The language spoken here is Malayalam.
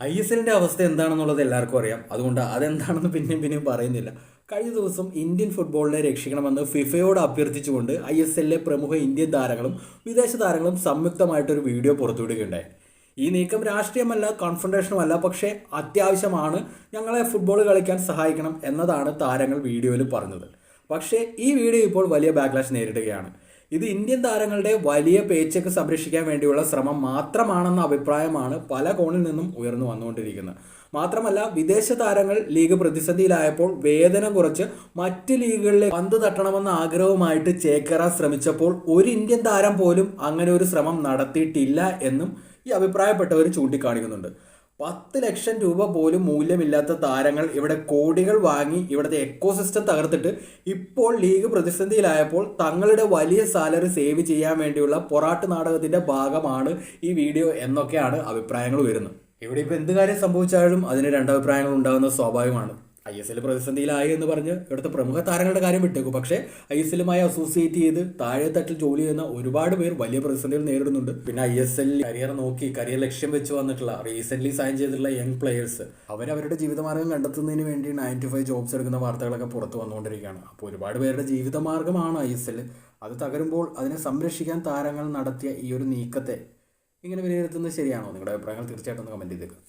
ISLന്റെ അവസ്ഥ എന്താണെന്നുള്ളത് എല്ലാവർക്കും അറിയാം. അതുകൊണ്ട് അതെന്താണെന്ന് പിന്നെയും പറയുന്നില്ല. കഴിഞ്ഞ ദിവസം ഇന്ത്യൻ ഫുട്ബോളിനെ രക്ഷിക്കണമെന്ന് ഫിഫയോട് അഭ്യർത്ഥിച്ചുകൊണ്ട് ISLലെ പ്രമുഖ ഇന്ത്യൻ താരങ്ങളും വിദേശ താരങ്ങളും സംയുക്തമായിട്ടൊരു വീഡിയോ പുറത്തുവിടുകയുണ്ടായി. ഈ നീക്കം രാഷ്ട്രീയമല്ല, കോൺഫ്രണ്ടേഷനുമല്ല, പക്ഷേ അത്യാവശ്യമാണ്, ഞങ്ങളെ ഫുട്ബോൾ കളിക്കാൻ സഹായിക്കണം എന്നതാണ് താരങ്ങൾ വീഡിയോയിൽ പറഞ്ഞത്. പക്ഷേ ഈ വീഡിയോ ഇപ്പോൾ വലിയ ബാക്ക്ലാഷ് നേരിടുകയാണ്. ഇത് ഇന്ത്യൻ താരങ്ങളുടെ വലിയ പേച്ചൊക്കെ സംരക്ഷിക്കാൻ വേണ്ടിയുള്ള ശ്രമം മാത്രമാണെന്ന അഭിപ്രായമാണ് പല കോണിൽ നിന്നും ഉയർന്നു വന്നുകൊണ്ടിരിക്കുന്നത്. മാത്രമല്ല, വിദേശ താരങ്ങൾ ലീഗ് പ്രതിസന്ധിയിലായപ്പോൾ വേതനം കുറച്ച് മറ്റ് ലീഗുകളിലെ പന്ത് തട്ടണമെന്ന ആഗ്രഹവുമായിട്ട് ചേക്കേറാൻ ശ്രമിച്ചപ്പോൾ ഒരു ഇന്ത്യൻ താരം പോലും അങ്ങനെ ഒരു ശ്രമം നടത്തിയിട്ടില്ല എന്നും ഈ അഭിപ്രായപ്പെട്ടവർ ചൂണ്ടിക്കാണിക്കുന്നുണ്ട്. 10 ലക്ഷം രൂപ പോലും മൂല്യമില്ലാത്ത താരങ്ങൾ ഇവിടെ കോടികൾ വാങ്ങി ഇവിടുത്തെ എക്കോസിസ്റ്റം തകർത്തിട്ട് ഇപ്പോൾ ലീഗ് പ്രതിസന്ധിയിലായപ്പോൾ തങ്ങളുടെ വലിയ സാലറി സേവ് ചെയ്യാൻ വേണ്ടിയുള്ള പൊറാട്ട് നാടകത്തിന്റെ ഭാഗമാണ് ഈ വീഡിയോ എന്നൊക്കെയാണ് അഭിപ്രായങ്ങൾ വരുന്നത്. ഇവിടെ ഇപ്പോൾ എന്ത് കാര്യം സംഭവിച്ചാലും അതിന് രണ്ടഭിപ്രായങ്ങൾ ഉണ്ടാകുന്നത് സ്വാഭാവികമാണ്. ISL പ്രതിസന്ധിയിലായി എന്ന് പറഞ്ഞ് ഇവിടുത്തെ പ്രമുഖ താരങ്ങളുടെ കാര്യം വിട്ടേക്കും. പക്ഷേ ISLുമായി അസോസിയേറ്റ് ചെയ്ത് താഴെ തട്ടിൽ ജോലി ചെയ്യുന്ന ഒരുപാട് പേർ വലിയ പ്രതിസന്ധികൾ നേരിടുന്നുണ്ട്. പിന്നെ ISL കരിയർ ലക്ഷ്യം വെച്ച് വന്നിട്ടുള്ള റീസെന്റ് സൈൻ ചെയ്തിട്ടുള്ള യങ് പ്ലെയേഴ്സ് അവരവരുടെ ജീവിതമാർഗം കണ്ടെത്തുന്നതിന് വേണ്ടി 9 to 5 ജോബ്സ് എടുക്കുന്ന വാർത്തകളൊക്കെ പുറത്തു വന്നുകൊണ്ടിരിക്കുകയാണ്. അപ്പോൾ ഒരുപാട് പേരുടെ ജീവിതമാർഗമാണ് ISL. അത് തകരുമ്പോൾ അതിനെ സംരക്ഷിക്കാൻ താരങ്ങൾ നടത്തിയ ഈ ഒരു നീക്കത്തെ ഇങ്ങനെ വിലയിരുത്തുന്നത് ശരിയാണോ? നിങ്ങളുടെ അഭിപ്രായങ്ങൾ തീർച്ചയായിട്ടും ഒന്ന് കമന്റ് ചെയ്തേക്കുക.